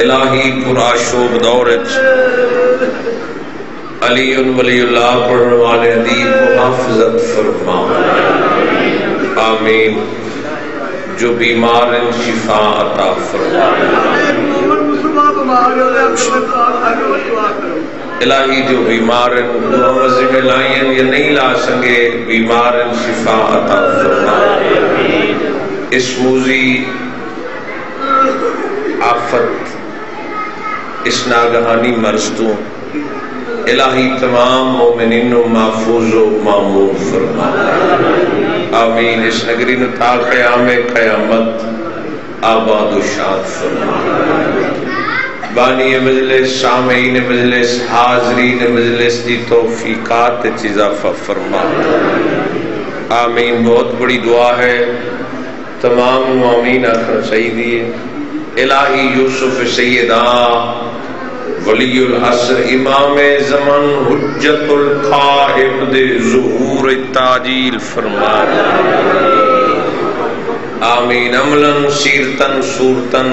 الہی پرآشوب دورت علی ولی اللہ پڑھنے والے ادیب محافظت فرما آمین. جو بیمار شفا عطا فرما الہی. جو بیمار وظیفے لائیں یا نہیں لا سکے بیمار شفا عطا فرما. اس موذی آفت اس ناگہانی مرض تو الہی تمام مومنین و محفوظ و معمول فرما آمین. اس نگری نتا قیام قیامت آباد و شاد فرما. بانی مجلس سامعین مجلس حاضرین مجلس دی توفیقات اضافہ فرما آمین. بہت بڑی دعا ہے تمام آمین آخر سیدی. الہی یوسف سیدہ ولی العصر امام زمان حجت القائم دے ظہور تاجیل فرما آمین. عملاً سیرتن صورتن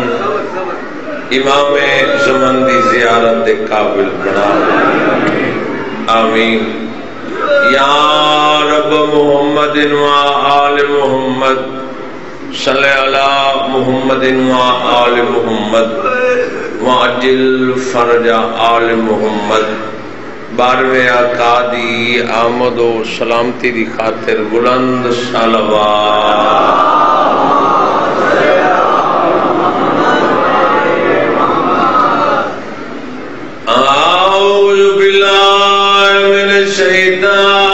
امام زمان دی زیارت دے قابل بنا آمین. یا رب محمد و آل محمد صلی علی محمد و آل محمد وعجل فرج آل محمد. 12ویں آقا دی آمد و سلامتی دی خاطر بلند صلوات. اعوذ باللہ من الشیطان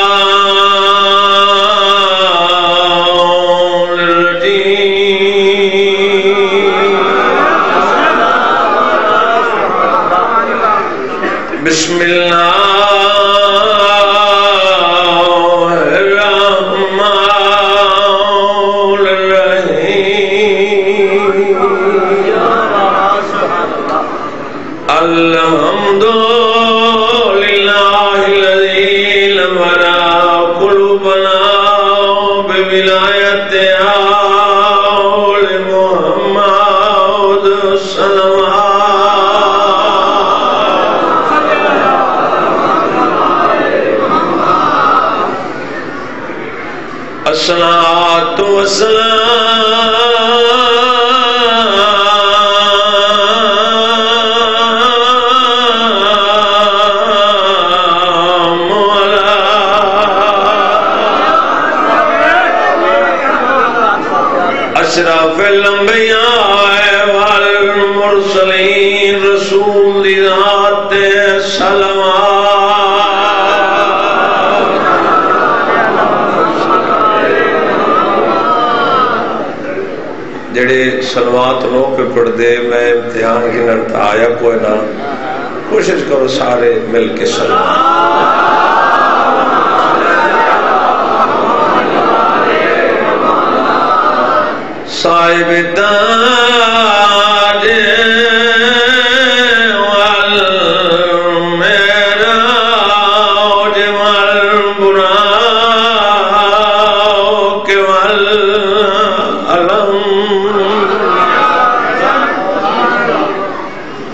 بسم اللہ الرحمن الرحیم. الحمد للہ الذی لم یرا قلوبنا بولایت آل محمد صلوات. الصلاۃ والسلام علی اشرف الانبیاء والمرسلین رسول ذات صلوات. جڑے سلوات نو پہ پڑھ دے میں امتحان کی نرتا آیا کوئی نہ کوشش کرو سارے مل کے سلوات. صاحب تاج والمعراج والبراق والعلم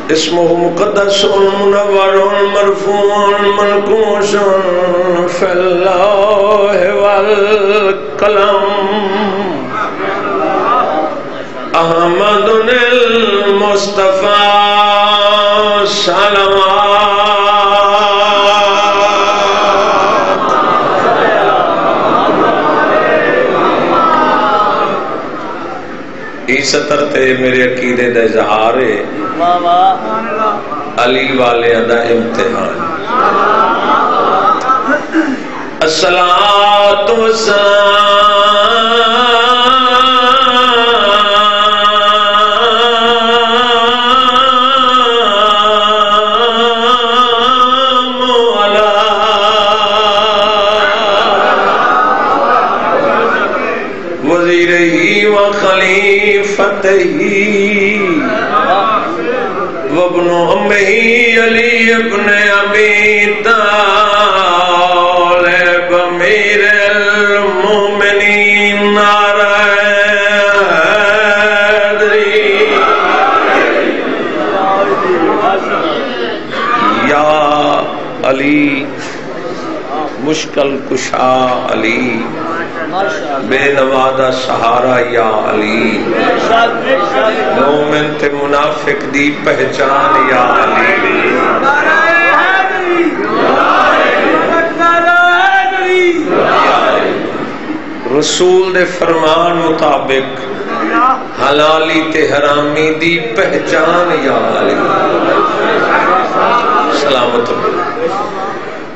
اسمه مقدس منور مرفوع منقوش في اللوح والقلم. احمد المصطفى صلوات. ای سطر تے میرے عقیدے دا اظہار ہے علی والے دا امتحان. الصلاۃ والسلام علی وزیرہی وخلیفتہی وابن امہ علی ابن ابی طالب امیر المومنین نعرہ مشکل کشا علی، بے نوادہ سہارا یا علی، مومن تے منافق دی پہچان یا علی۔ رسول دے فرمان مطابق حلالی تے حرامی دی پہچان یا علی۔ سلامت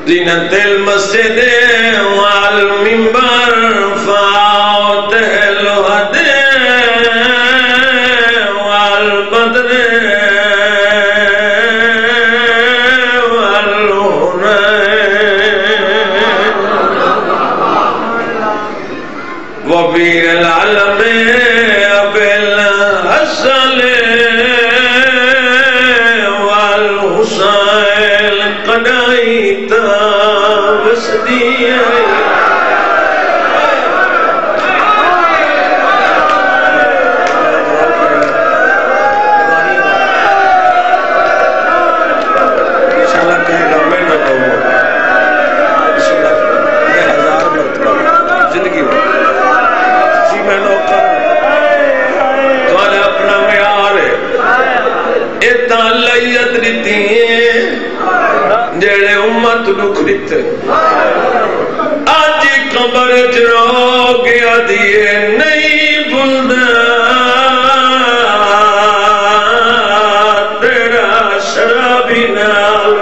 زینت المسجد والمنبر فاوت الوحد والبدر وبير العلم بالحسن والحسين قضيت بسديه جڑے امت دکھ دیتے آج قبر چرو گیا دیے نہیں بلدا تیرا شرابی نال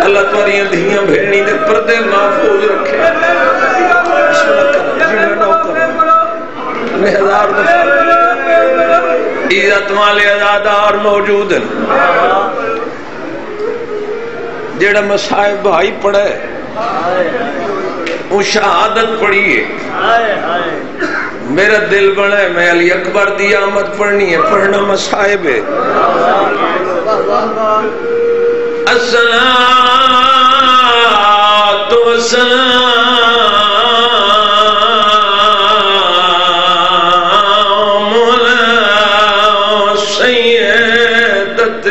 اللہ تمہاری دھیاں بھیڑنی دے پردے محفوظ رکھے۔ عزت والے عزادار موجود ہیں، جڑا مصائب بھائی پڑھے وہ شہادت پڑھیے، میرا دل بڑھے میں علی اکبر دی آمد پڑھنی ہے، پڑھنا مصائب ہے۔ الصلاة والسلام على سيدة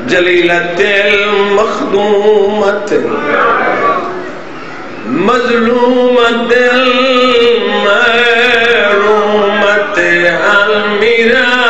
جليلة المخدومة مظلومة المحرومة الميراث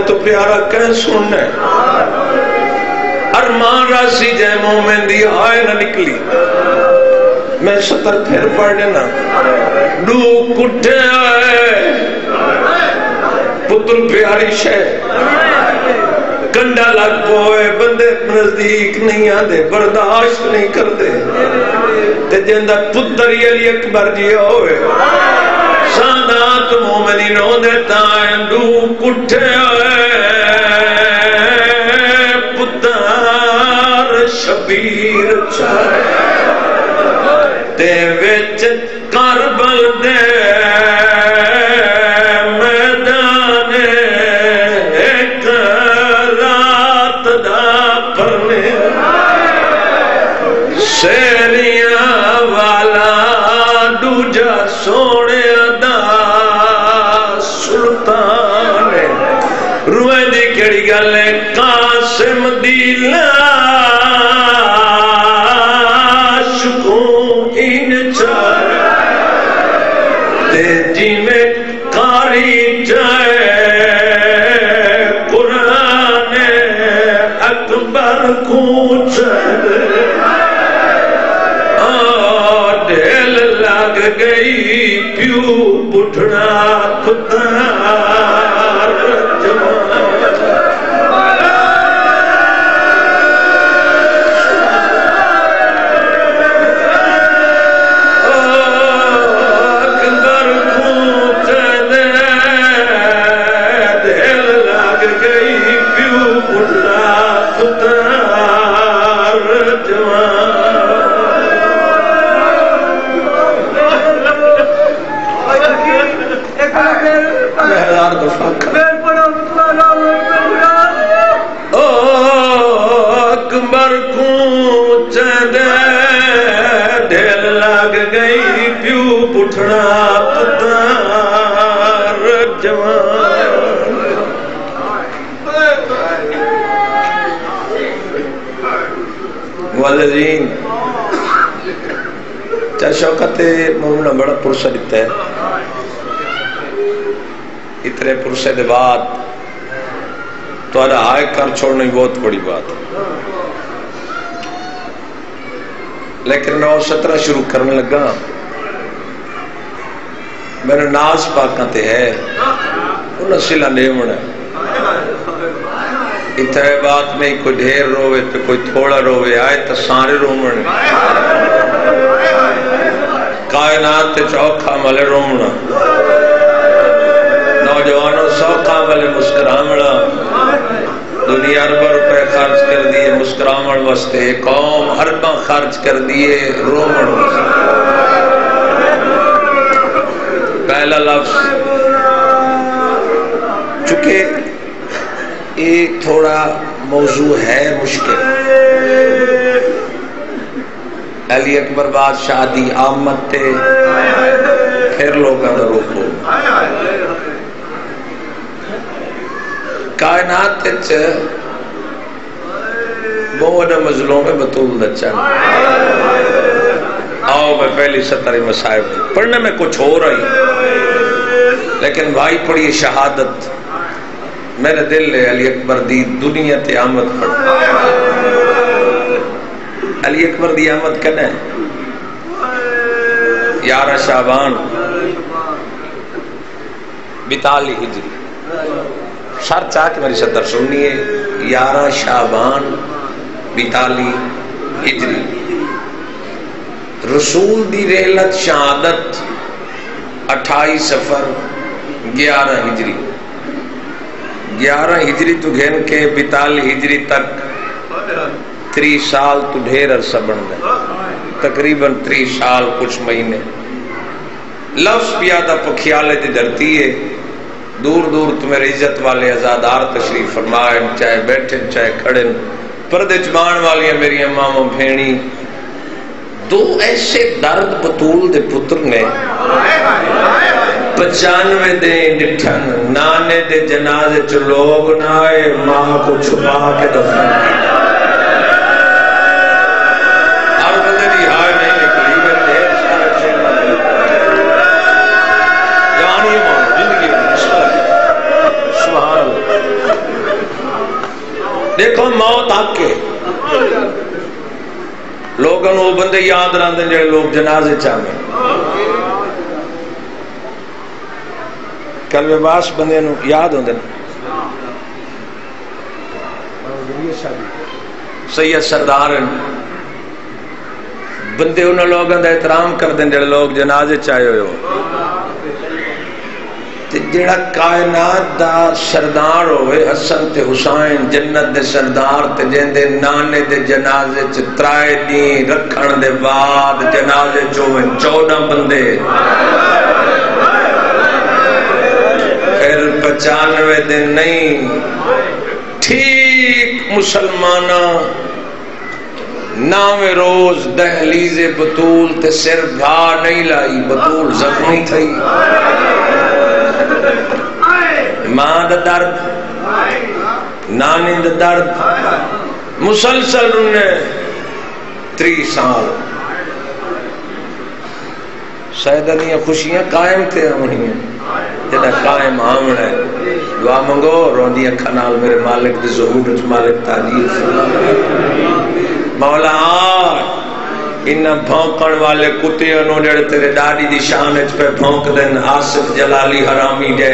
تو پیارا کہیں سننے ارمان راسی جائے مومن دی آئے نہ نکلی، میں سطر پھر پڑھ لینا دو کٹھے آئے پتر پیاری شے کنڈا لگ پوئے بندے نزدیک نہیں آدھے برداشت نہیں کر دے تے جندہ پتر علی اکبر جی ہوئے سادات مومنینوں دیتا ہے دو کٹھے آئے پتر شبیر چاہے تے وچ کربل دے میدان ایک رات دا پرنے سیریاں والا دوجا سونے دا سلطان روئے دی کڑی گلے قاسم دی لاش کو ان چار جی میں قاری جائے قرآن اکبر کوچ ڈھیل لگ گئی پیو بٹھڑا خدار اکبر کو چند ڈھیل لگ گئی پیو پٹھڑا پتار جوان والذین چاہ شوقت مومنہ بڑا پرسہ دیتا ہے اتنے پرسے دے بعد تو آئے کر چھوڑنے بہت بڑی بات ہے لیکن 9:17 شروع کرنے لگا میرے ناز پاکاں تے ہے انہاں سلا نہیں ہونا اتنے بات نہیں کوئی ڈھیر روے تو کوئی تھوڑا روے آئے تو سارے رومن کائنات تے چوکھا ملے رومنا نوجوانوں سوکھا ملے مسکرامنا دنیا اربع روپے خرچ کر دیے مسکرامن واسطے قوم ارباں خرچ کر دیے رومن پہلا لفظ چونکہ یہ تھوڑا موضوع ہے مشکل علی اکبر بادشاہ دی آمد تے پھر لوگاں دا رخ ہو کائنات تے بہت مظلوم میں بطول دچا آؤ میں پہلی 17 مصائب پڑھنے میں کچھ ہو رہی لیکن بھائی پڑھیے شہادت میرے دل لے علی اکبر دی دنیا تے آمد پڑھ علی اکبر دی آمد کنے 11 شعبان 42 ہجری شر چاہ کہ میری صدر سننی ہے 11 شعبان 42 ہجری رسول دی رحلت شہادت 28 سفر 11 ہجری 11 ہجری تو گھن کے 42 ہجری تک 30 سال تو ڈھیر عرصہ بن گئے تقریباً 30 سال کچھ مہینے لفظ پیادہ پکھیالے دی دھرتی ہے دور دور تو میرے عزت والے ازادار تشریف فرمائے چاہے بیٹھے چاہے کھڑے پردے چبان والی میری اماموں بھینی دو ایسے درد بطول دے پتر نے 95 دے نٹھن نانے دے جنازے چ لوگ نہ آئے ماں کو چھپا کے دفن کیا ہر بندے دی ہائے نہیں نکلی میں ڈھیر سارے چیزیں جانی مان زندگی سبحان اللہ دیکھو موت آ کے لوگوں وہ بندے یاد رہتے ہیں جڑے لوگ جنازے چاہتے کلوے باس بندے نو یاد ہوندے سید سردار بندے انہوں لوگوں دا احترام کر دیں جڑے لوگ جنازے چاہے ہوئے ہو جڑا کائنات دا سردار ہوئے حسن تے حسین جنت دے سردار تے جن دے نانے دے جنازے چ ترائے دین رکھن دے بعد جنازے چویں 14 بندے پھر 95 دن نہیں ٹھیک مسلمانہ 9ویں روز دہلیز بطول تے سر بھا نہیں لائی بطول زخمی تھی ماں دا درد نانی دا درد مسلسل انہیں 30 سال شاید نہیں خوشیاں قائم تھے ہونی ہیں جنہیں قائم آمن ہے دعا منگو روندی اکھا نال میرے مالک دے ظہور وچ مالک تعجیل مولا انہاں بھونکن والے کتے انہوں جڑے تیرے ڈاڑی دی شان وچ پہ بھونک دین آصف جلالی حرامی دے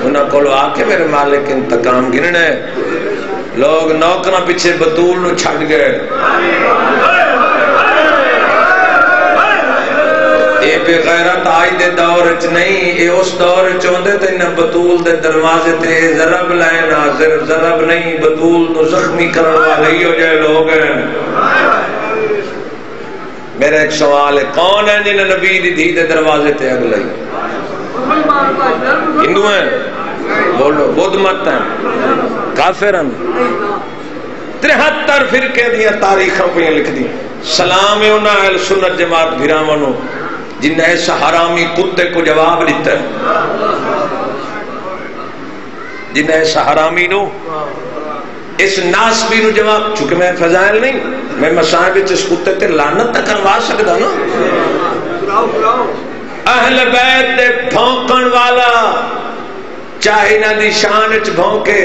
انہاں کولو آ کے میرے مالک انتقام گرنے لوگ نوکراں پیچھے بطول نو چھڑ گئے اے بے غیرت آئی دے دور چ نہیں اے اس دور چ ہوندے تے انہاں بطول دے دروازے تے ضرب لائن حاضر ضرب نہیں بطول نو زخمی کرن والے ہی ہو جائے لوگ ہیں میرا ایک سوال ہے کون ہے جنہیں نبی دی دھی دے دروازے تے اگ لئی ہندو ہیں بولو بدھ مت ہیں کافر ہیں 73 فرقے دیا تاریخاں پہ لکھ دی سلام انہاں اہل سنت جماعت بھراواں جن نے ایسا حرامی کتے کو جواب دیتا ہے جن نے ایسا حرامی نو اس ناسبی نو جواب چونکہ میں فضائل نہیں میں مسائب اس کتے تے لعنت تک کروا سکتا نا اہل بیت دے بھونکن والا چاہے انہاں دی شان وچ بھونکے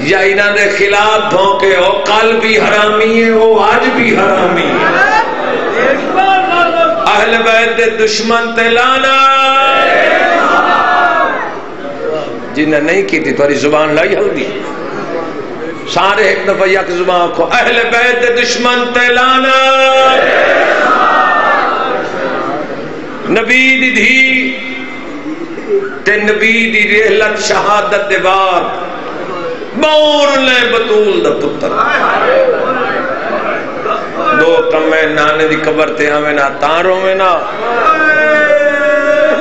یا انہاں دے خلاف بھونکے او کل بھی حرامی ہے وہ آج بھی حرامی ہے اہل بیت دے دشمن تے لعنت جنہیں نہیں کی تھی تمہاری زبان لائی ہوگی سارے ایک دفعہ یک زبان کو اہل بیت دے دشمن تے لعنت نبی دی دھی تے نبی دی رحلت شہادت دے بعد بور لے بطول دا پتر دو کمیں نانے دی قبر تے ہمیں نہ تاروں میں نہ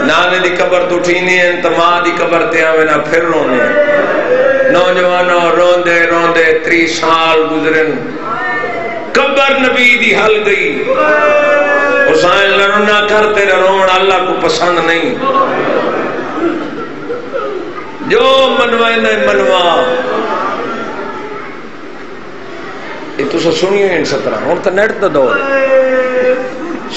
نانے دی قبر تو ٹھینی ہے تو ماں دی قبر تے ہمیں نہ پھر رونے نوجوانوں روندے روندے 30 سال گزرن قبر نبی دی حل گئی حسین لڑنا کرتے رون اللہ کو پسند نہیں جو منوائے نہ منوا یہ تو سنیے ان 17 ہوں تو نیٹ دا دور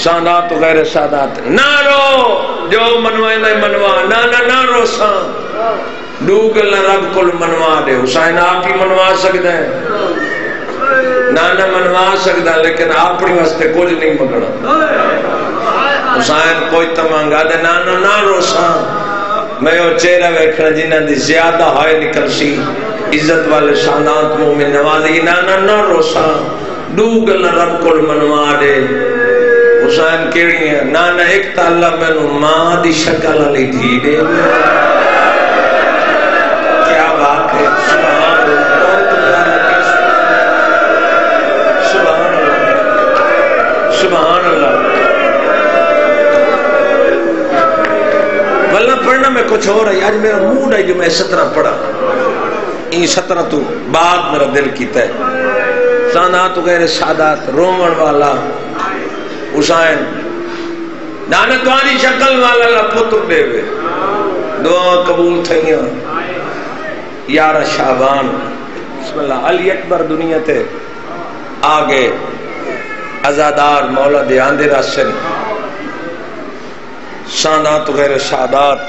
سادات غیر سادات نہ رو جو منوائے نہ منوا نہ رو سان ڈوگل نہ رب کل منوا دے حسین آپ ہی منوا سکتا ہے نہ منوا سکتا لیکن اپنی واسطے کچھ نہیں منگنا حسین کوئی تمنگا دے نہ رو سان میں وہ چہرہ ویکھنا جنہاں دی زیادہ ہائے نکل سی عزت والے شانات مومن نوازی نہ روسا ڈوگل رب کو منوا دے حسین کیڑی ہے نہ ایک تا اللہ میں نو ماں دی شکل علی دھی دے کیا بات ہے سبحان اللہ ولنہ پڑھنا میں کچھ ہو رہا ہے آج میرا موڈ ہے جو میں 17 پڑھا این 17 تو بعد میرا دل کیتا ہے سانات غیر سادات رومن والا حسین نانتوانی شکل والا اللہ پتر دے ہوئے دعا قبول تھئیاں 11 شعبان بسم اللہ علی اکبر دنیا تے آگے ازادار مولا دیان دے راسن سانات غیر سادات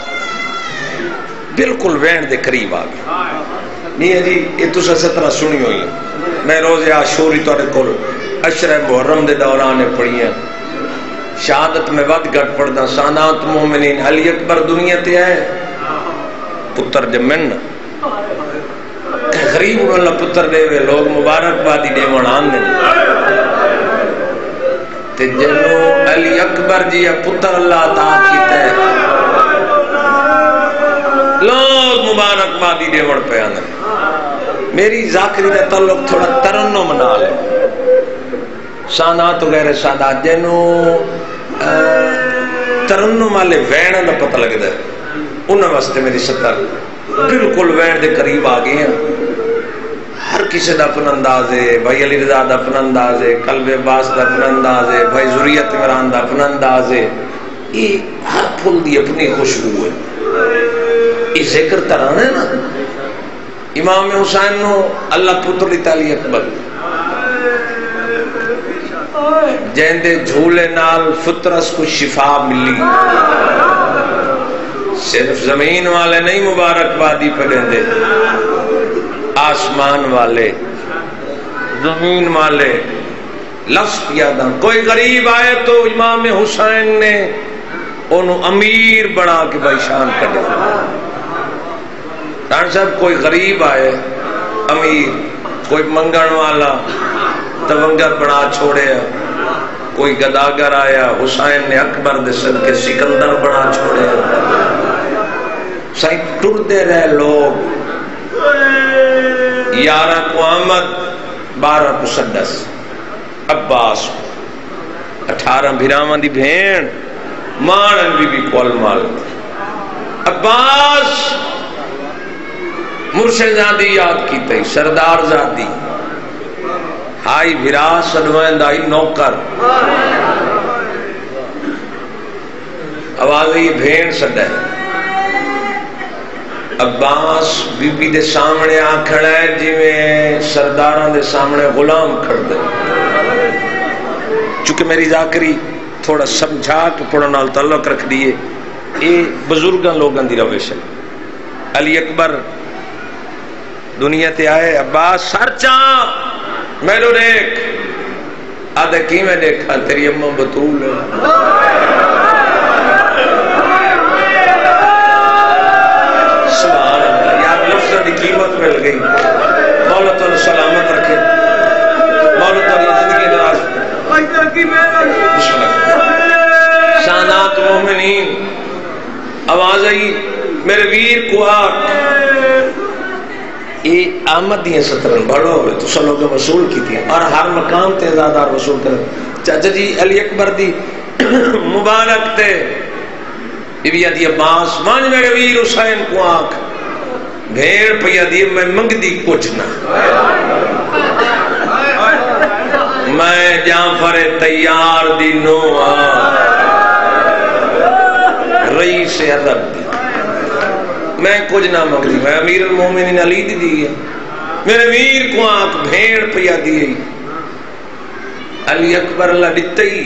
بالکل وین دے قریب آگے نہیں ہے جی یہ تو 17 سنی ہوئی ہیں میں روز عاشوری توڑے کل اشرہ محرم دے دورانے پڑھی ہیں شہادت میں وقت گھٹ پڑھتا سانات مومنین علی اکبر دنیا تے ہے پتر جمن غریب اللہ پتر دے ہوئے لوگ مبارک بادی دے منان دے تے جنو علی اکبر جی پتر اللہ عطا کیتا ہے لوگ مبارک بادی دے وڑ پہ آنے میری ذاکری دا تعلق تھوڑا ترنم نہ لے سانات غیر سادات جنو ترنم والے وین دا پتہ لگ دے انہاں واسطے میری 17 بالکل وین دے قریب آ گئے ہیں ہر کسی دا اپنا انداز ہے بھائی علی رضا دا اپنا انداز ہے قلب عباس دا اپنا انداز ہے بھائی ذریت عمران دا اپنا انداز ہے یہ ہر پھول دی اپنی خوشبو ہے یہ ذکر ترانا ہے نا امام حسین نو اللہ پتر لی تعالی اکبر جیندے جھولے نال فطرس کو شفا ملی. صرف زمین والے نہیں مبارکبادی پڑھیں دے، آسمان والے، زمین والے لفظ یاداں. کوئی غریب آئے تو امام حسین نے انہوں امیر بنا کے بھائیشان کر دیا. ڈاکٹر صاحب کوئی غریب آئے امیر، کوئی منگن والا تونگر بنا چھوڑے، کوئی گداگر آیا حسین نے اکبر دے صدقے سکندر بنا چھوڑے. سائیں ٹردے رہے لوگ. 11 کو احمد، 12 کو سدس، عباس 18 بھراواں دی بھین مان بی بی کول مال. عباس مرشد زادی یاد کیتے، سردار زادی ہائی بھرا سدوائن دائی نوکر. آوازی بھین سدے. عباس بی بی دے سامنے آ کھڑا ہے جی میں سرداران دے سامنے غلام کھڑ دے. چونکہ میری ذاکری تھوڑا سمجھا کہ پڑھو نال تعلق رکھ دیئے، یہ بزرگاں لوگاں دی روش ہے. علی اکبر دنیا تے آئے، عباس سر چاں میں لو دیکھ. آدھے کی میں دیکھا؟ تیری اماں بطول ہے. سبحان اللہ. یار لفظہ دی قیمت مل گئی. مولا تو سلامت رکھے، مولا تو زندگی دراز. شانات مومنین. آواز آئی میرے ویر کو آٹھ. یہ آمد دیئے سترن بڑھو ہوئے تو سلو کے وصول کی تھی اور ہر مقام تے زیادہ وصول کرے. چاچا جی علی اکبر دی مبارک تے بی دی عباس مان میرے ویر حسین کو آنکھ بھیڑ پیا دی میں منگ دی کچھ نہ. میں جعفر تیار دی نو رئیس عرب دی، میں کچھ نہ منگ دی، میں امیر المومنین علی دی دی ہے. میرے ویر کو آنکھ بھیڑ پیا دی. علی اکبر اللہ دیتے ہی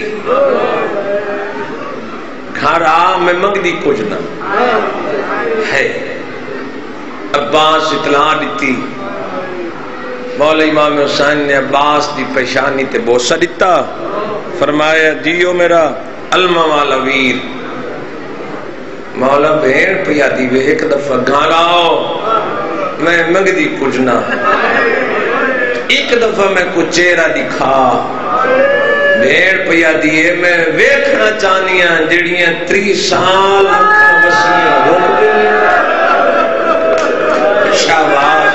گھر آ میں منگ دی کچھ نہ ہے. عباس اطلاع دیتی. مولا امام حسین نے عباس دی پیشانی تے بوسہ دیتا، فرمایا جیو میرا علمہ والا ویر. مولا بھیڑ پیا دی وے ایک دفعہ گھر آؤ میں منگ دی کچھ نہ. ایک دفعہ میں کچھ چہرہ دکھا. بھیڑ پیا دیئے میں ویکھنا چاہنیاں جڑیاں 30 سال وسیع ہو. شاباش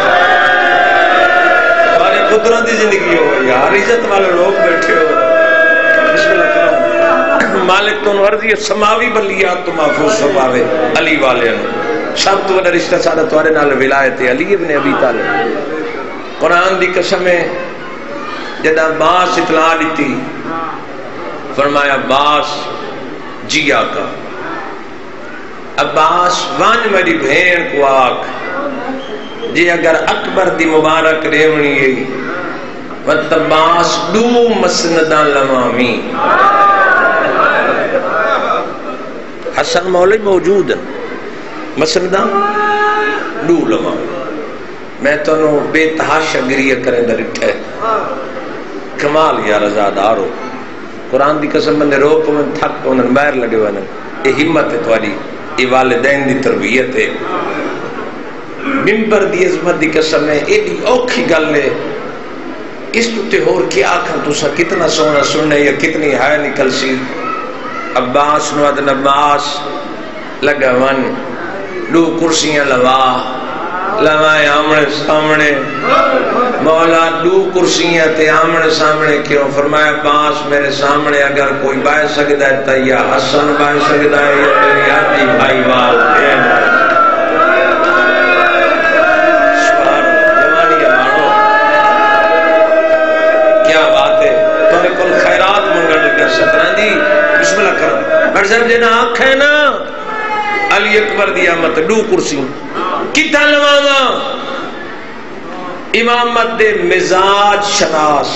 تمہاری قدرتی زندگی ہو یار، عزت والے لوگ بیٹھے ہو. بسم اللہ کرم. مالک تو عرضی سماوی بلیات تو محفوظ فرماوے علی والے ہیں. سب تو بڑا رشتہ سادہ تمہارے نال ولایت علی ابن ابی طالب. قرآن دی قسم ہے جدا عباس اطلاع دیتی، فرمایا عباس جی آقا. عباس وان میری بھین کو آکھ جی اگر اکبر دی مبارک ریونی ہے وقت عباس دو مسندان لمامی. حسن مولی موجود ہیں، مسندان دو لمامی. میں تو انہوں بے تحاشا گریہ کریں در اٹھے. کمال یا رضا دارو. قرآن دی قسم میں نے روپ میں تھک انہوں باہر لگے ہوئے ہیں. یہ حمت ہے تواری، یہ والدین دی تربیت ہے. ممبر دی عظمت دی قسم ہے ایڈی اوکھی گل ہے. اس تو تے اور کیا آکھاں تو سا کتنا سونا سننے یا کتنی ہائے نکل سی. عباس نوادن عباس لگا ون دو کرسیاں لوائے آمنے سامنے. مولا دو کرسیاں تے آمنے سامنے کیوں؟ فرمایا عباس میرے سامنے اگر کوئی بائے سکتا ہے تا یا حسن بائے سکتا ہے یا میری آدھی بھائی وال جنا آنکھیں نا. علی اکبر دی آمد دو کرسی کتا لواما. امامت دے مزاج شناس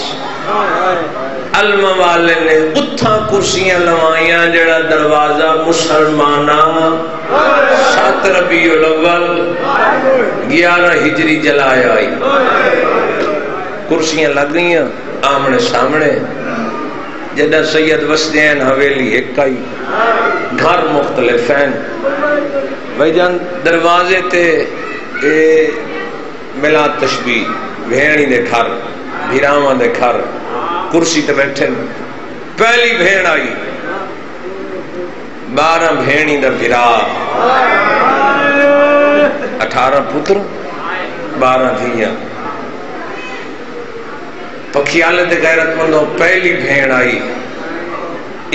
علم والے نے اتھاں کرسیاں لوائیاں جڑا دروازہ مسلمانہ 7 ربیع الاول 11 ہجری جلایا آئی کرسیاں لگ گئیاں آمنے سامنے جدہ سید وسدین حویلی ایک آئی گھر مختلف ہیں بھائی جان دروازے تے ملا تشبیح بھیڑی دے گھر بھیراواں دے گھر کرسی تے بیٹھے پہلی بھیڑ آئی 12 بھیڑی دا بھیرا 18 پتر 12 دھیاں پکھیالے دے غیرت مندوں پہلی بھیڑ آئی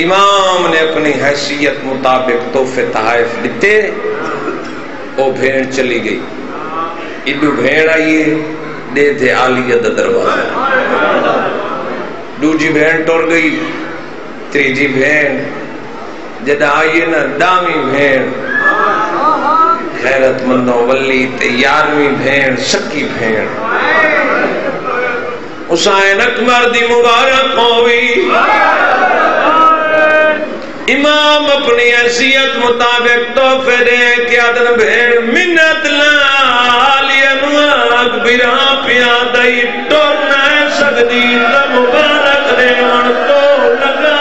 امام نے اپنی حیثیت مطابق تحفے تحائف دیتے وہ بھیڑ چلی گئی ادو بھیڑ آئیے دے دے آلیہ دا دروازہ دوجی بھیڑ ٹور گئی تیجی بھیڑ جدہ آئیے نا دامی بھیڑ غیرت مندوں ولی تے 11ویں بھیڑ سکی بھیڑ حسین اکبر دی مبارک ہوئی امام اپنی حیثیت مطابق تحفے دے کہ آدن بھیڑ منت لالیہ نواک برا پیا دائی ٹور نہ سکتی مبارک دے ان تو لگا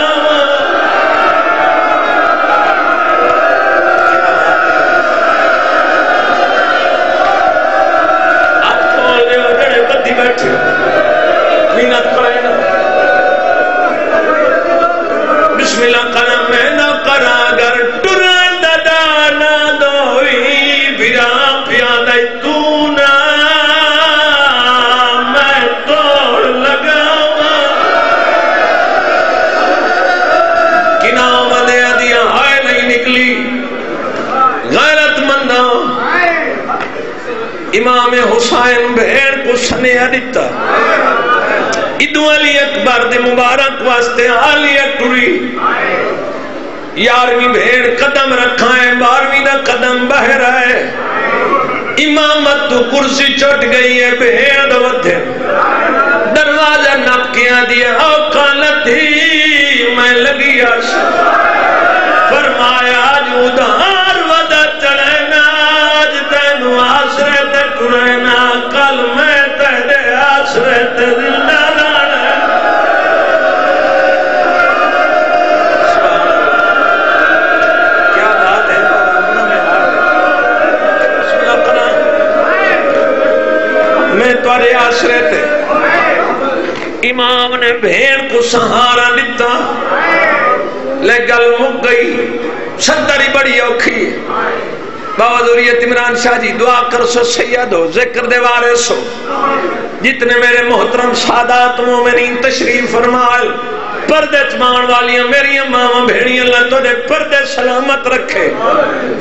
آپ کھول دے اور گڑے بدی بیٹھے منت کرے نا بسم اللہ کرم میں نہ کرا گر ٹران دادا نہ دوئی بھرا پیا دائی تو نہ میں توڑ لگاوا کنام دے دیا ہائے نہیں نکلی غیرت مندہ امام حسین بھیڑ کو سنیا دیتا ادو علی اکبر دے مبارک واسطے عالیہ ٹری 11ویں بھیڑ قدم رکھائیں 12ویں دا قدم بہر آئے امامت تو کرسی چھٹ گئی ہے بھیڑ دوتے دروازہ نپکیاں دیا اوقالت ہی میں لگی آشا فرمایا آج ادھار ودا چڑھینا آج تینو آسرے تے ٹرینا کل میں تیرے آسرے تے زندہ تارے آسرے تے امام نے بھیڑ کو سہارا دیتا لے گل مک گئی صدری بڑی اوکھی بابا ذریعت عمران شاہ جی دعا کر سو سید ہو ذکر دے وارث ہو جتنے میرے محترم سادات مومنین تشریف فرمائل پردے چمان والیاں میری ماما بھیڑی اللہ تو دے پردے سلامت رکھے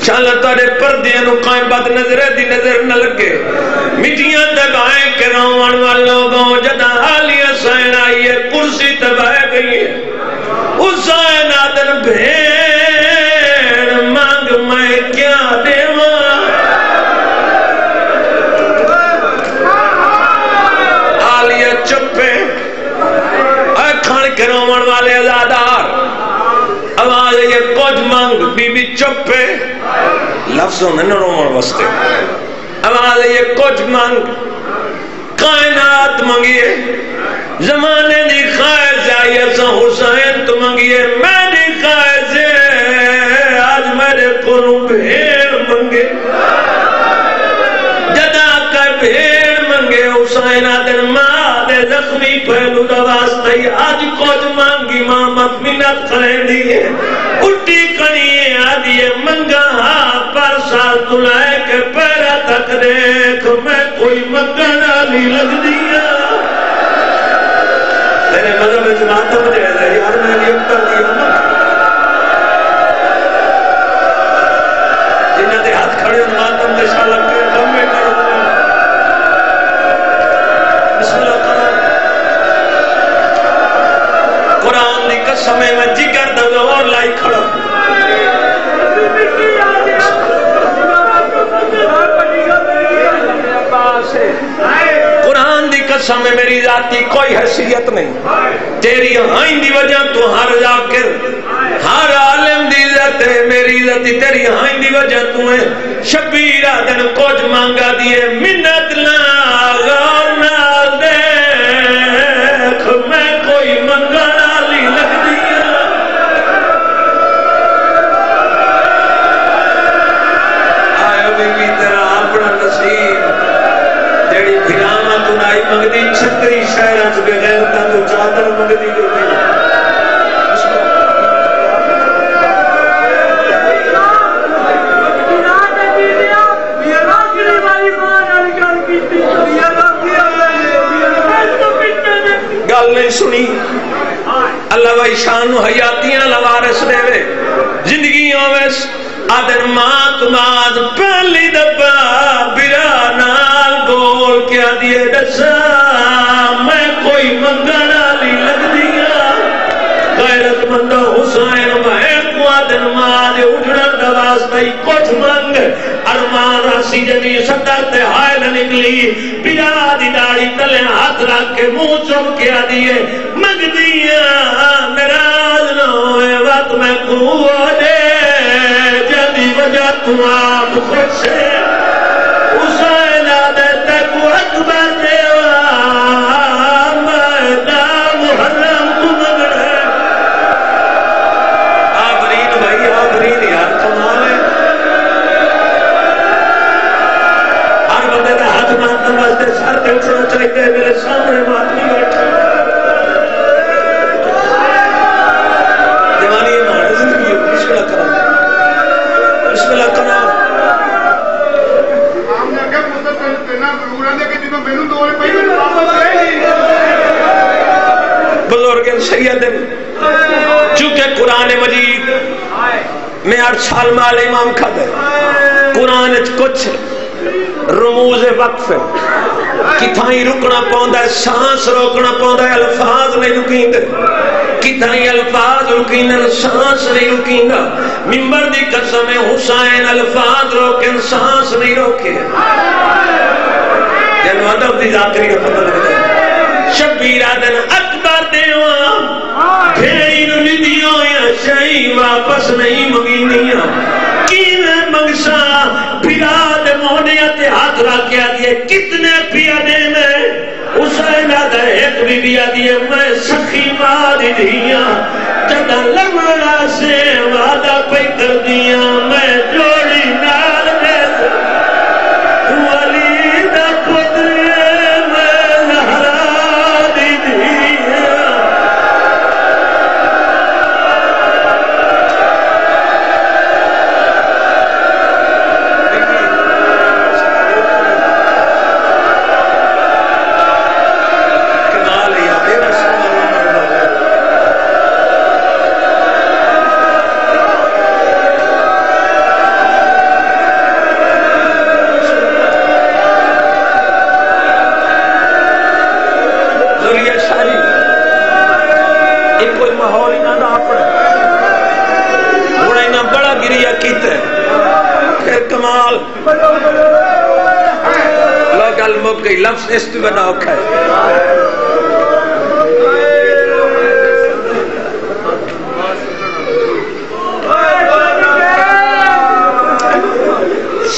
شاءاللہ تو دے پردے انو قائم بات نظرے دی نظر نہ لگے مٹیاں تبائیں کے روان والوں جدہ حالیہ سائن آئیے کرسی تبائے گئی ہے حسین آدن بھیڑ مانگ میں کیا دیوا حالیہ چپے کھان کے رومن والے ازادار آواز یہ کچھ مانگ بی بی چپے لفظوں میں نہ رومن وستے آواز یہ کچھ مانگ کائنات منگیے زمانے دی خواہش آئیے سا حسین تو منگیے میں دی خواہش آج میرے کو بھیڑ منگے جدا کا بھیڑ منگے حسین آدن ماں دے زخمی پہلو دواستی آج کچھ مانگی مامت منت کریں دیئے اٹھی کنیے آدھیے منگا ہاں پر سال تلائے کے پیرا تک دیکھ میں کوئی مگنا نہیں لگ دیا تیرے مذہب میں ماتم دے دے یار میں نے اکتر دیا جنہ دے ہاتھ کھڑے ماتم دے شالک کے کم میں کرو بسم اللہ کرو قرآن دی قسم میں جگر دو اور لائی کھڑا قرآن دی قسم ہے میری ذاتی کوئی حیثیت نہیں، تیری ہائیں دی وجہ تو ہر ذاکر ہر عالم دی عزت ہے، میری عزت تیری ہائیں دی وجہ تو ہے۔ شبیر آدن کچھ مانگا دیے منت غور نال دیکھ میں کوئی منگا لی لگ دیا۔ آئے بی تیرا اپنا نصیب جیڑی بھیراما تو نائی مگدی چھتری شہران سے بغیر تا تو چادر مگدی جو بھی گل نہیں سنی۔ اللہ بھائی شان و حیاتیاں لوارس دے وے زندگی ہوئس آدن مات مات پہلی دبا برا نال بول کیا دیے دسا میں کوئی منگنا لی لگ دیا۔ غیرت مند حسین میں کو آدن مات اٹھنا دوازتائی کچھ منگ ارمان آسی جنی صدرت حائل نکلی بیا دی داڑی تلے ہاتھ رکھ کے منہ چپ کیا دیے مگ دیا ناراض نہ ہوئے وقت میں کو دے جدی وجہ تو آپ خود سے حسین آدھے تک اکبر دیوا مہدہ محرم کو مگڑے۔ آفرین بھائی آفرین یار کمال ہے، ہر بندے کا ہاتھ مانتا واسطے سر کے اٹھنا چاہتے میرے سامنے ماتمی بیٹھا جوانی ہمارے زندگی ہے۔ بسم اللہ کرنا بسم اللہ کرنا بزرگ سید چونکہ قرآن مجید میں 8 سال مال امام کھا دے قرآن کچھ رموز وقف کتھائیں رکنا پوندا ہے، سانس روکنا پوندا ہے، الفاظ نہیں رکیں دے کتھائیں الفاظ رکیں دے سانس نہیں رکیں گا۔ ممبر دی قسم حسین الفاظ روکیں سانس نہیں روکے جنو ادب دی ذاکری کا پتہ لگتا ہے۔ شبیر آدن اکبر دیوان بھیڑ ندیوں یا شاہی واپس نہیں مگینیاں کیویں منگسا بھراد مونیت ہاتھ رکھیا دیے کتنے پیا دے میں حسین آدھا ایک بھی بیا دیے میں سخی ماری دیا جدہ لمڑا سے وعدہ پہ کر دیا میں جوڑی نال دے ولی دا پترے میں زہرا دی دیا۔ لوگ المک گئی لفظ اس تو بنا اوکھا ہے۔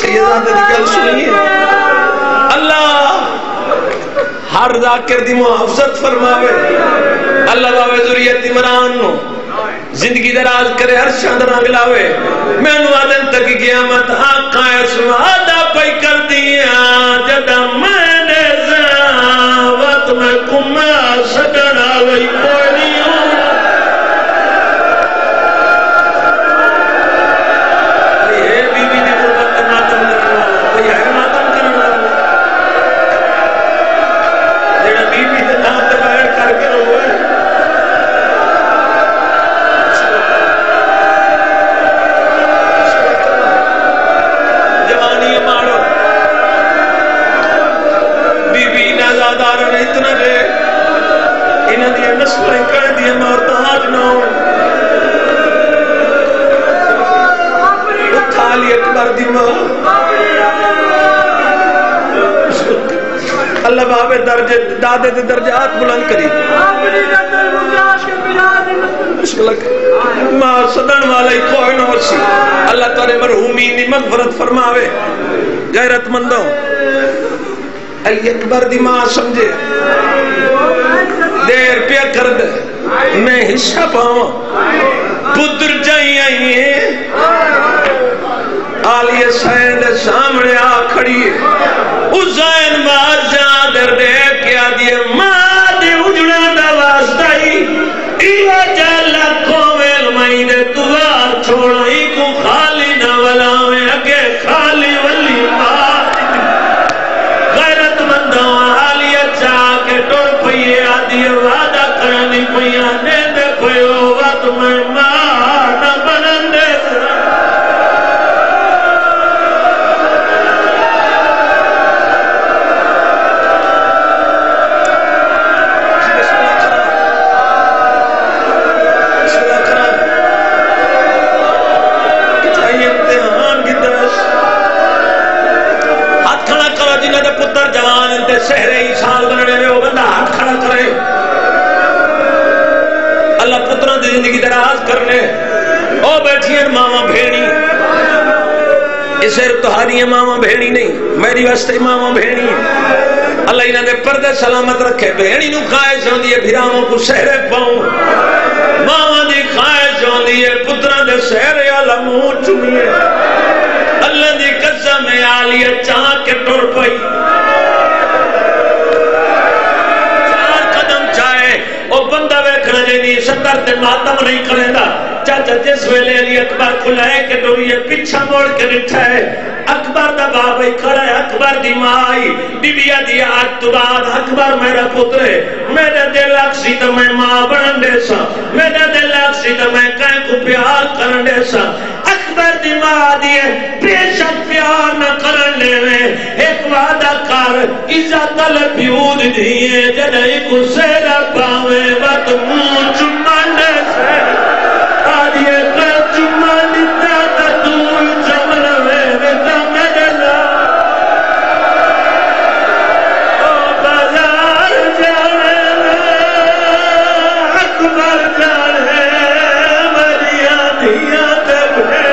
سیدان دی گل سنیے اللہ ہر ذاکر دی محافظت فرماوے، اللہ باوے ذریت عمران نو زندگی دراز کرے ہر شاند رنگ لاوے، میں نو آدن تک قیامت آقا اس وعدہ پہ کر دیا جدہ میں نے زاوت میں کمہ سکڑا وی کوئی نہیں ہوں۔ یہ بی بی دی قربت ماتم کرنے والا کوئی ہے ماتم کرنے والا جڑا بی بی دے نام تے بیٹھ کر کے روئے اتنا دے انہاں دی نسلیں کہہ دی محتاج نہ ہو اٹھا لی اکبر دی ماں اللہ باب درجے دادے دے درجات بلند کری ماں صدن والا ہی کوئی نہ سی اللہ تعالی مرحومین دی مغفرت فرماوے غیرت مندوں علی اکبر دی ماں سمجھے دیر پیا کر دے میں حصہ پاؤں پتر جائیں آئیے آلیہ سین دے سامنے آ کھڑی حسین بادشاہ در دے کیا دیے ماں دے اجڑا دا واسطائی ایوہ جالا کومل مہینے دوار چھوڑائی کو خالی نہ ولاویں اگے خالی ولی ماں غیرت مندوں آلیہ چاہ کے ٹور پئیے آدھی وعدہ کرنی پئیاں نیندے پئیو وقت میں ماں نہ بنندے پتر جوان انتے سہرے ہی سال بننے میں وہ بندہ ہاتھ کھڑا کرے اللہ پتران دی زندگی دراز کرنے او بیٹھی ہیں ماما بھیڑی اسے تہاری ہیں ماما بھیڑی نہیں میری واسطے ماما بھیڑی اللہ انہاں دے پردے سلامت رکھے بھیڑی نو خواہش ہوندی ہے بھیراموں کو سہرے پاؤں ماما دی خواہش ہوندی ہے پتران دے سہرے اللہ منہ چمیے اللہ دی قسم میں آلیہ چاہ کے ٹور پئی چار قدم چاہے او بندہ ویکھنا جائنی ستر تے ماتم نہیں کرے دا چاچا جس ویلے علی اکبر کھلائے کے ٹوریے پیچھا موڑ کے رٹھا ہے اکبر دا باب ہی کھڑا ہے اکبر دی مائی بی بی دیا آج تو بعد اکبر میرا پتر ہے میرا دل اکسی تو میں ماں بنن دے سا میرا دل اکسی تو میں کہیں کو پیار کرن دے سا اکبر دی ماں دیئے پیشت پیار نہ کرن لے میں ایک وعدہ کر عزت البیود دیئے جنہی کو سیرہ پاوے بات منہ چمان دے سے آدھیے کر چمان دیتا تا دور چمن میں بیتا مدلہ او بازار جانے اکبر جانے مریا دیا تب ہے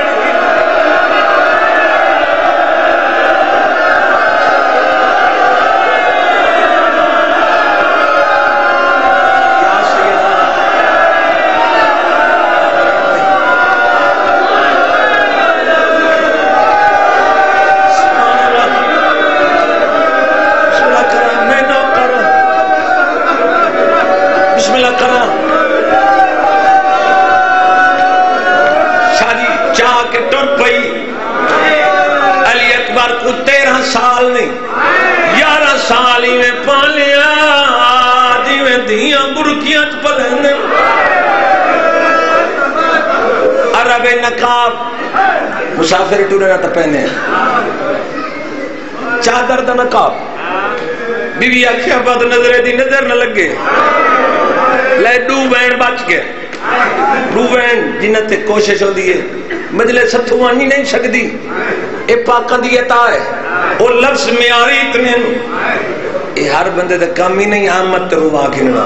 سال نہیں 11 سال ہی میں پالیا جی میں دھیاں برکیاں پلنے عرب نقاب مسافر ٹورے نہ پہنے چادر دا نقاب بی بی آکھیا بد نظرے دی نظر نہ لگے لے ڈو بینڈ بچ گئے ڈو بینڈ جنہ تے کوشش ہو دیئے مجلے ستھو آنی نہیں سکتی اے پاکاں دی عطا ہے وہ لفظ میاری اتنے یہ ہر بندے دے کام ہی نہیں آمد تے ہوا کھنگا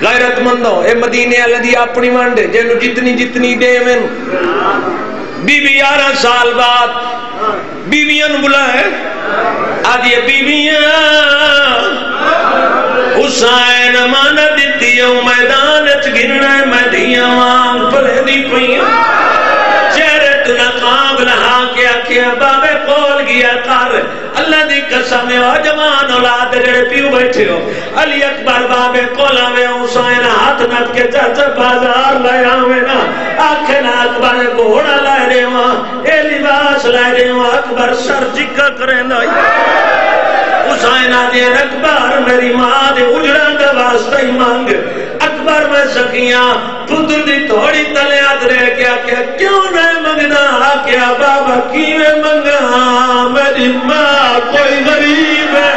غیرت مندوں اے مدینے اللہ دی اپنی مانڈے جنہوں جتنی جتنی دے میں بی بی 11 سال بعد بیویاں بلائے آج یہ بیویاں حسین مانا دیتی ہوں میدان گرنا مدیاں مانگ پلے دی پئیاں نقاب رہا کیا کیا بابے کول گیا کر اللہ دی قسم جوان اولاد جڑے پیو بیٹھے ہو علی اکبر بابے کولا میں حسین ہاتھ نٹ کے چچا بازار لے آویں نا آکھے نا اکبر گھوڑا لے رہے ہاں اے لباس لے رہے ہاں اکبر سر جگہ کریں دا حسین آدھے اکبر میری ماں دے اجڑان دا واسطہ ہی مانگ اکبر میں سکیاں پتر دی تھوڑی تلے آدھ رہے کیا کیوں نہیں منگنا کیا بابا کیویں منگا میری ماں کوئی غریب ہے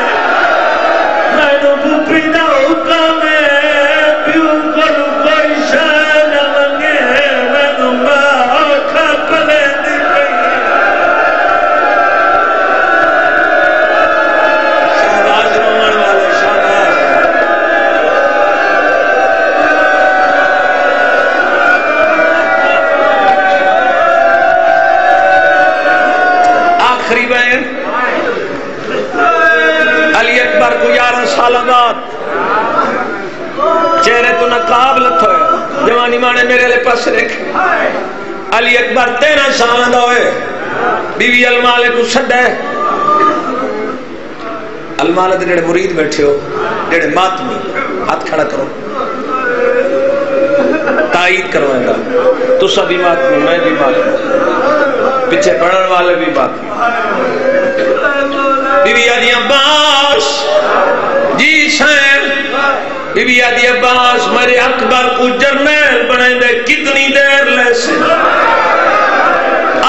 میں نو بھوپی دا حکم ہے پیو کرو کوئی شاہ نہ منگے میں نو ماں کھا پلے دی پئی علی اکبر کو 11 سال بعد چہرے تو نقاب لتھو ہے جوانی مانے میرے لے پاس رکھ علی اکبر 13 سال دا ہوئے بیوی المالے کو سڈ ہے المالے دے جڑے مرید بیٹھے ہو جڑے ماتمی ہاتھ کھڑا کرو تائید کروائیں گا تو سبھی ماتمی میں بھی ماتمی پیچھے پڑھن والے بھی ماتمی بیوی آدھی عباس جی سین بیوی آدھی عباس میرے اکبر کو جرنیل بنائیں دے کتنی دیر لے سے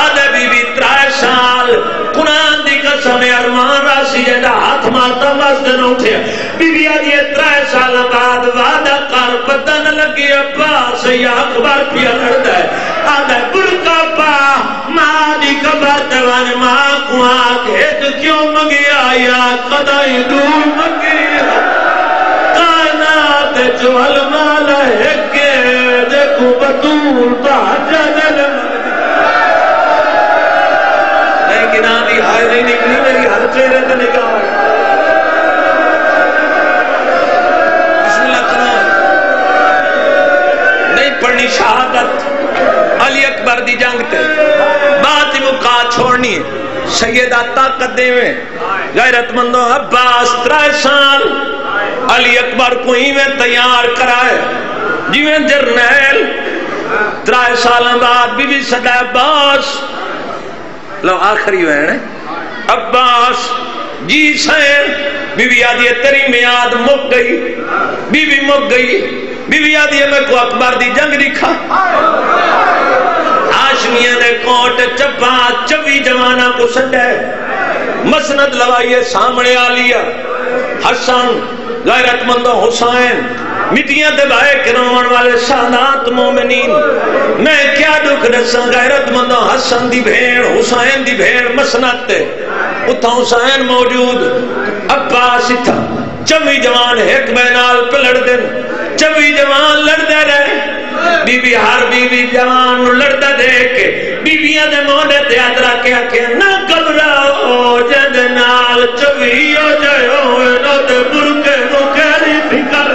آدھے بیوی 3 سال قرآن دی قسم ارمان راسی جیڑا ہاتھ مارتا واسطے نہ اٹھیا بیوی آدھی 3 سال بعد وعدہ کر پتہ نہ لگی عباس یا اکبر پیا لڑتا ہے آدھے برکا پا ماں دی کبات وان ماں کو آکھے کیوں منگیا یا قدائی دور منگیا کائنات جو المال ہے کہ دیکھو بطول تحجہ دل لیکن آدھی ہائے نہیں نکلی میری ہر چہرے تے نگاہ بسم اللہ کرو نہیں پڑھنی شہادت علی اکبر دی جنگ تے بات مکا چھوڑنی سیدہ طاقت دے میں غیرت مندوں عباس 3 سال علی اکبر کو ہی میں تیار کرائے جیویں جرنیل 3 سال بعد بی بی سڈا عباس لو آخری ہوئے ہیں عباس جی سین بی بی آدھی تیری میاد مک گئی بی بی مک گئی بی بی آدھی میں کو اکبر دی جنگ دکھا ہاشمیاں نے کوٹ چپا 24 جوانہ کو سڈے مسند لوائیے سامنے آ لیا حسن غیرت مندوں حسین مٹیاں دے بھائے کرون والے سادات مومنین میں کیا دکھ دساں غیرت مندوں حسن دی بھیڑ حسین دی بھیڑ مسند تے اتھا حسین موجود عباس اتھا 24 جوان ایک بینال پہ لڑ دن 24 جوان لڑ دے رہے بی بی ہر بی بی جوان لڑتا دیکھ کے بی بیاں دے موڑے تے ادرا کیا کہ نہ گھبراؤ جد نال 24 ہو جائے ہوئے نو دے برکے نو کہری فکر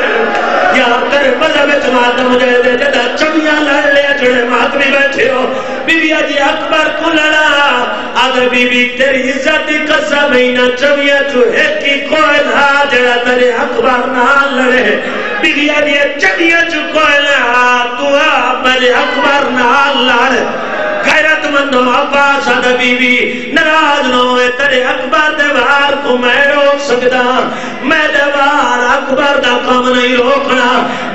یا تیرے مذہب جماعت مجھے دے جدہ 24 لڑ لے جڑے ماتمی بیٹھے ہو بی بی آجی اکبر کو لڑا آدھے بی بی تیری عزت قسم ہی نہ 24 جو ایک کی کوئی تھا جڑا تیرے اکبر نہ لڑے بی بی آجی 24 جو کوئی لڑا تو میرے اکبر نہ لڑ غیرت مندوں عباس آدھے بی بی نراز نہ ہوئے تیرے اکبر دے بار کو میں روک سکتا میں دے بار اکبر دا کام نہیں روکنا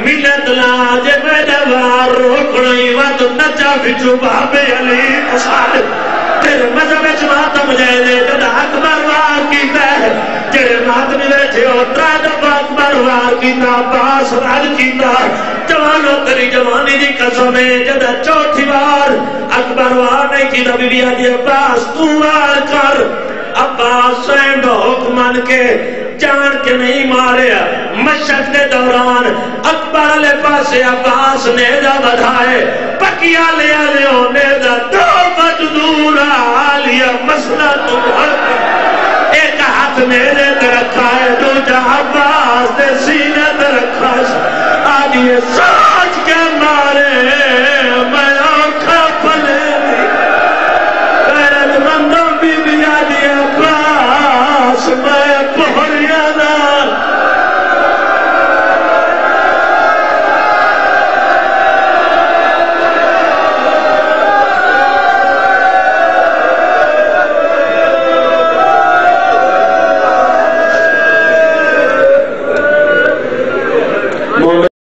ملت لاجے میں دے بار روکنا ہی وقت نچا بچو بابے علی پسار تیرے مذہب جماعت مجھے دے جدہ اکبر وار کی ہے جڑے ماتمی بیٹھے ہو 3 دفعہ اکبر وار کی تا عباس راج کی تا جوانوں تیری جوانی دی قسم ہے جدہ 4تھی بار اکبر وار نہیں کی تا بی بی آدھی عباس تو وار کر عباس سینڈ حکمان کے جان کے نہیں مارے مشق کے دوران اکبر علیہ پاسے عباس نیدہ بدھائے پکیا لیا لیو نیدہ دو مجدور آلیا مسئلہ تم حق ایک ہاتھ میرے تے رکھا ہے دوجہ عباس دے سینے تے رکھا ہے آج یہ سب